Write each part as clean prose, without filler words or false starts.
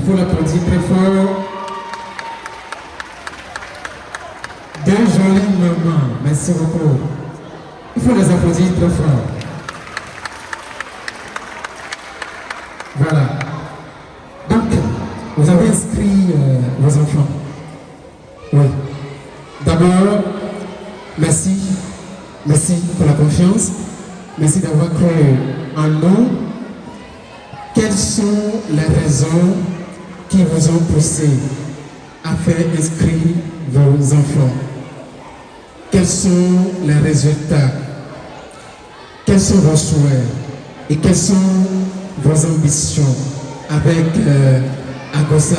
faut l'applaudir très fort. Deux jolies mamans. Merci beaucoup. Il faut les applaudir très fort. Voilà. Donc, vous avez inscrit vos enfants. Oui. D'abord, merci. Merci pour la confiance. Merci d'avoir cru en nous. Quelles sont les raisons qui vous ont poussé à faire inscrire vos enfants? Quels sont les résultats? Quels sont vos souhaits? Et quelles sont vos ambitions avec Agosa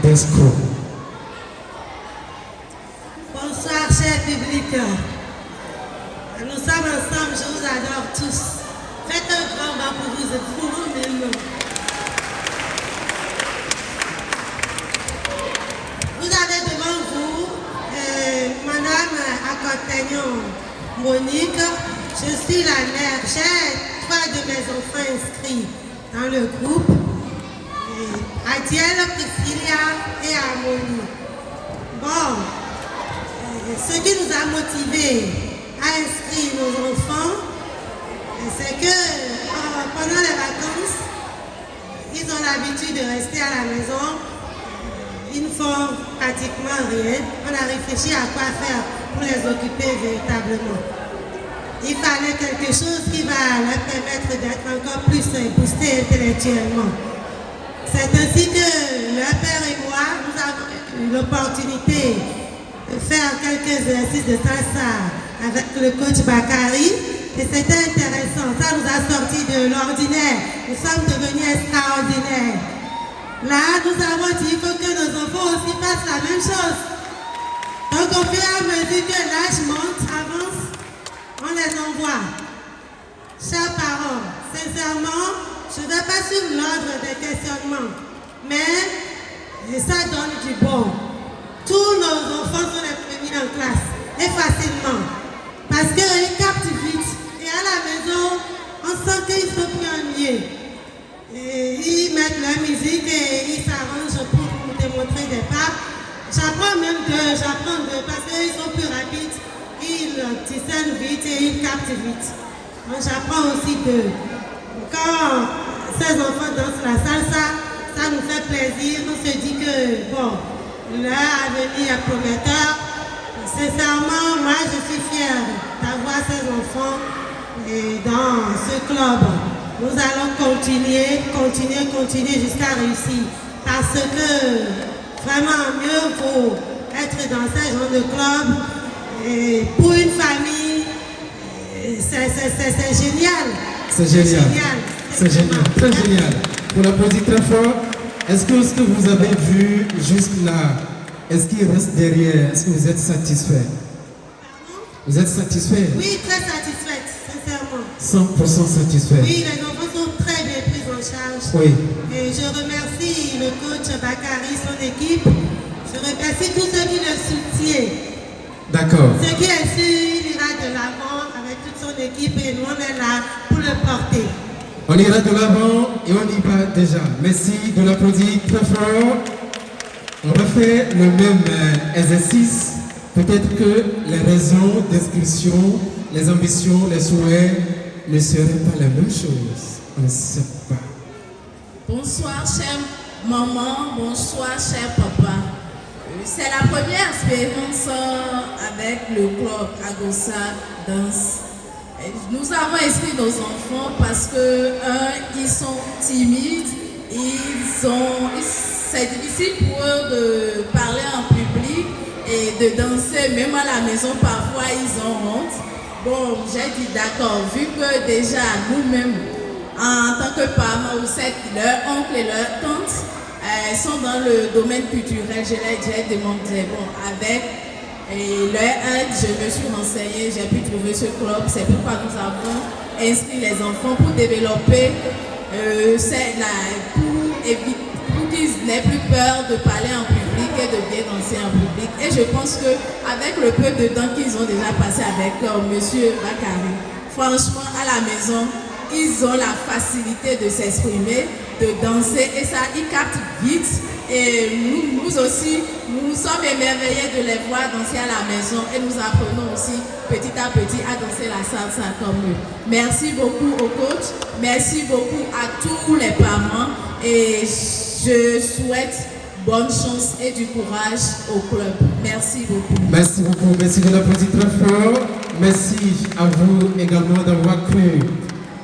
d'Escro? Bonsoir, cher public. Nous sommes ensemble, je vous adore tous. Faites un grand bas pour vous-même. Vous avez devant vous Madame Accompagnon Monique. Je suis la mère. J'ai 3 de mes enfants inscrits dans le groupe. Adiel, Priscilla et Harmonie. Bon, ce qui nous a motivés à inscrire nos enfants, c'est que pendant les vacances, ils ont l'habitude de rester à la maison. Ils ne font pratiquement rien. On a réfléchi à quoi faire pour les occuper véritablement. Il fallait quelque chose qui va leur permettre d'être encore plus boostés intellectuellement. C'est ainsi que leur père et moi, nous avons eu l'opportunité de faire quelques exercices de salsa avec le coach Bakary. Et c'était intéressant. Ça nous a sortis de l'ordinaire. Nous sommes devenus extraordinaires. Là, nous avons dit qu'il faut que nos enfants aussi fassent la même chose. Donc, au fur et à mesure que l'âge monte, avance, on les envoie. Chers parents, sincèrement, je ne vais pas suivre l'ordre des questionnements, mais ça donne du bon. Tous nos enfants sont les premiers en classe, et facilement, parce qu'ils captent vite. Et à la maison, on sent qu'ils sont plus ennuyés. Ils mettent leur musique et ils s'arrangent pour te montrer des pas. J'apprends même j'apprends parce qu'ils sont plus rapides, ils discernent vite et ils captent vite. Donc j'apprends aussi d'eux. Quand ces enfants dansent la salsa, ça nous fait plaisir. On se dit que bon, leur avenir est prometteur. Sincèrement, moi je suis fière d'avoir ces enfants dans ce club. Nous allons continuer jusqu'à réussir. Parce que vraiment mieux vaut être dans ce genre de club. Et pour une famille, c'est génial. C'est génial. C'est génial, très génial. Pour l'applaudir très fort, est-ce que ce que vous avez vu jusque-là, est-ce qu'il reste derrière? Est-ce que vous êtes satisfait? Vous êtes satisfait? Oui, très satisfaite, sincèrement. 100% satisfait? Oui, les enfants sont très bien pris en charge. Oui. Et je remercie le coach Bakary, son équipe. Je remercie tous ceux qui le soutiennent. D'accord. Ce qui est sûr, il ira de l'avant avec toute son équipe et nous on est là pour le porter. On ira de l'avant et on y va déjà. Merci de l'applaudir très fort. On refait le même exercice. Peut-être que les raisons d'inscription, les ambitions, les souhaits ne seraient pas la même chose. On ne sait pas. Bonsoir, chère maman. Bonsoir, cher papa. C'est la première expérience avec le club Agosa Danse. Nous avons inscrit nos enfants parce que, ils sont timides, c'est difficile pour eux de parler en public et de danser, même à la maison, parfois ils ont honte. Bon, j'ai dit d'accord, vu que déjà nous-mêmes, en tant que parents, ou leur oncle et leur tante sont dans le domaine culturel, je leur ai demandé, bon, avec leur aide, je me suis renseignée, j'ai pu trouver ce club, c'est pourquoi nous avons inscrit les enfants pour développer, pour qu'ils n'aient plus peur de parler en public et de bien danser en public. Et je pense qu'avec le peu de temps qu'ils ont déjà passé avec monsieur Bakary, franchement, à la maison, ils ont la facilité de s'exprimer de danser et ça, ils captent vite. Et nous aussi, nous sommes émerveillés de les voir danser à la maison et nous apprenons aussi petit à petit à danser la salsa comme eux. Merci beaucoup au coach, merci beaucoup à tous les parents et je souhaite bonne chance et du courage au club. Merci beaucoup. Merci beaucoup, merci de l'applaudir très fort. Merci à vous également d'avoir cru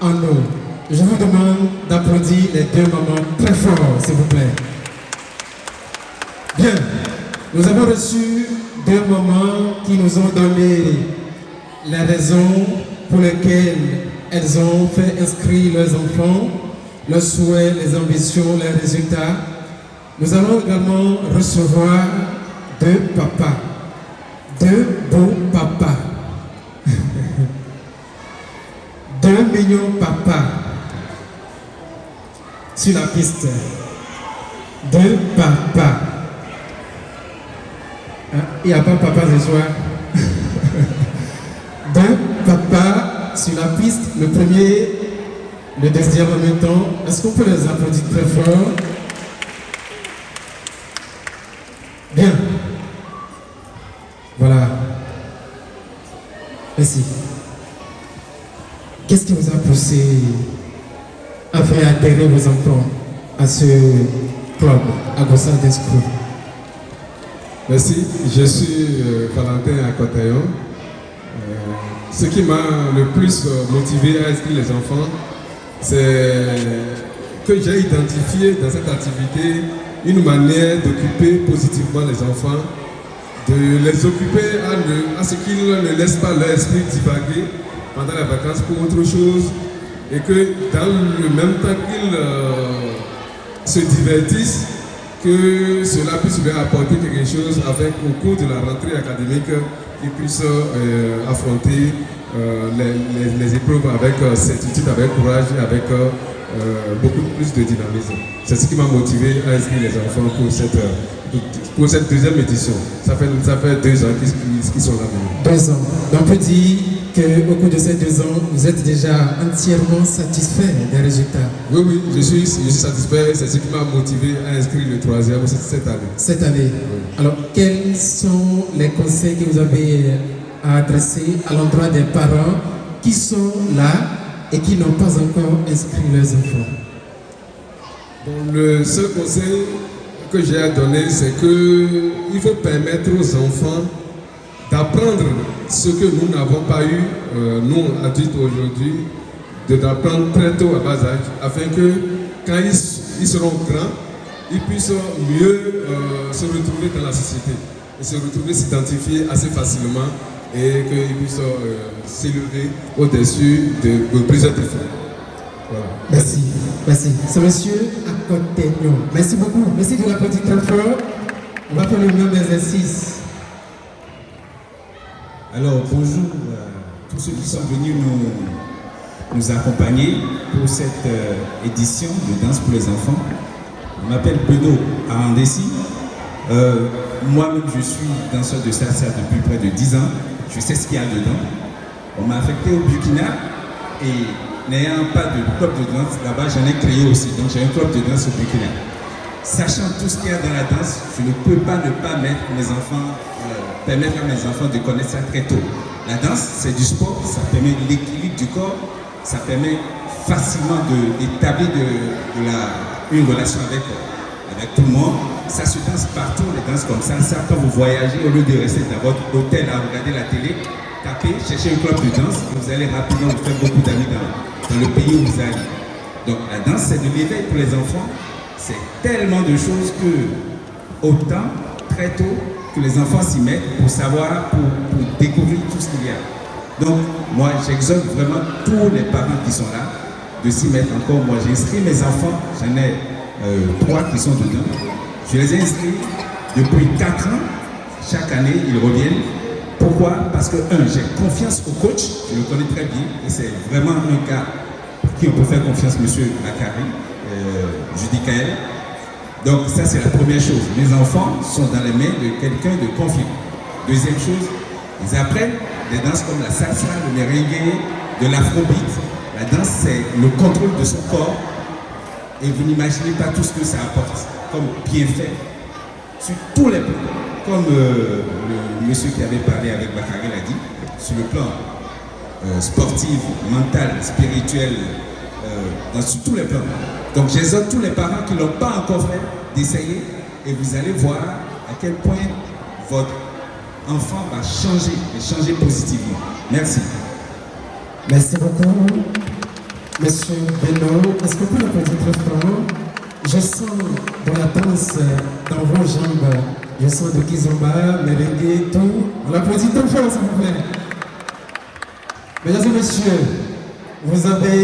en nous. Je vous demande d'applaudir les deux mamans très fort, s'il vous plaît. Bien, nous avons reçu deux mamans qui nous ont donné les raisons pour lesquelles elles ont fait inscrire leurs enfants, leurs souhaits, les ambitions, les résultats. Nous allons également recevoir deux papas, deux beaux papas, deux mignons papas sur la piste, deux papas. Il n'y a pas papa ce soir. Deux papas sur la piste, le premier, le deuxième en même temps. Est-ce qu'on peut les applaudir très fort? Bien. Voilà. Merci. Qu'est-ce qui vous a poussé à faire adhérer vos enfants à ce club, à Gossard d'Escroc? Merci, je suis Valentin Akotayon. Ce qui m'a le plus motivé à inscrire les enfants, c'est que j'ai identifié dans cette activité une manière d'occuper positivement les enfants, de les occuper à ce qu'ils ne laissent pas leur esprit divaguer pendant les vacances pour autre chose et que dans le même temps qu'ils se divertissent, que cela puisse leur apporter quelque chose avec au cours de la rentrée académique, qu'ils puissent affronter les épreuves avec certitude, avec courage et avec beaucoup plus de dynamisme. C'est ce qui m'a motivé à inscrire les enfants pour cette deuxième édition. Ça fait 2 ans qu'ils sont là maintenant. 2 ans. Donc on peut dire qu'au cours de ces 2 ans, vous êtes déjà entièrement satisfait des résultats. Oui, je suis satisfait. C'est ce qui m'a motivé à inscrire le 3e cette année. Cette année. Oui. Alors, quels sont les conseils que vous avez à adresser à l'endroit des parents qui sont là et qui n'ont pas encore inscrit leurs enfants? Bon, le seul conseil que j'ai à donner, c'est qu'il faut permettre aux enfants d'apprendre ce que nous n'avons pas eu, nous adultes aujourd'hui, d'apprendre très tôt à bas âge, afin que quand ils seront grands, ils puissent mieux se retrouver dans la société, et se retrouver, s'identifier assez facilement et qu'ils puissent s'élever au-dessus de plusieurs défis. Voilà. Merci. C'est monsieur Akotayon. Merci beaucoup. Merci de la petite enfant. On va faire le même exercice. Alors, bonjour à tous ceux qui sont venus nous accompagner pour cette édition de Danse pour les enfants. Je m'appelle Beno Arandessi. Moi-même, je suis danseur de salsa depuis près de 10 ans. Je sais ce qu'il y a dedans. On m'a affecté au Burkina et n'ayant pas de club de danse, là-bas, j'en ai créé aussi. Donc, j'ai un club de danse au Burkina. Sachant tout ce qu'il y a dans la danse, je ne peux pas ne pas permettre à mes enfants de connaître ça très tôt. La danse, c'est du sport, ça permet l'équilibre du corps, ça permet facilement d'établir une relation avec tout le monde. Ça se danse partout, les danses comme ça. Ça, quand vous voyagez, au lieu de rester dans votre hôtel à regarder la télé, tapez, cherchez un club de danse, vous allez rapidement vous faire beaucoup d'amis dans le pays où vous allez. Donc la danse, c'est de l'éveil pour les enfants. C'est tellement de choses que, autant, très tôt, que les enfants s'y mettent pour savoir, pour découvrir tout ce qu'il y a. Donc, moi, j'exhorte vraiment tous les parents qui sont là de s'y mettre encore. Moi, j'ai inscrit mes enfants, j'en ai 3 qui sont dedans. Je les ai inscrits depuis 4 ans. Chaque année, ils reviennent. Pourquoi? Parce que, j'ai confiance au coach, je le connais très bien, et c'est vraiment un gars pour qui on peut faire confiance, monsieur Bakary, Judy Kael. Donc ça, c'est la première chose. Mes enfants sont dans les mains de quelqu'un de confiant. Deuxième chose, ils apprennent des danses comme la salsa, le merengue, de l'afrobeat. La danse, c'est le contrôle de son corps Et vous n'imaginez pas tout ce que ça apporte comme bienfait sur tous les plans. Comme le monsieur qui avait parlé avec Bakary l'a dit, sur le plan sportif, mental, spirituel, sur tous les plans. Donc j'exhorte tous les parents qui ne l'ont pas encore fait d'essayer et vous allez voir à quel point votre enfant va changer et changer positivement. Merci. Merci beaucoup. Monsieur Beno, est-ce qu'on peut l'applaudir très fort? Je sens dans la danse, dans vos jambes, je sens de kizomba, merengue, tout. On l'applaudit très fort, s'il vous plaît. Mesdames et messieurs, vous avez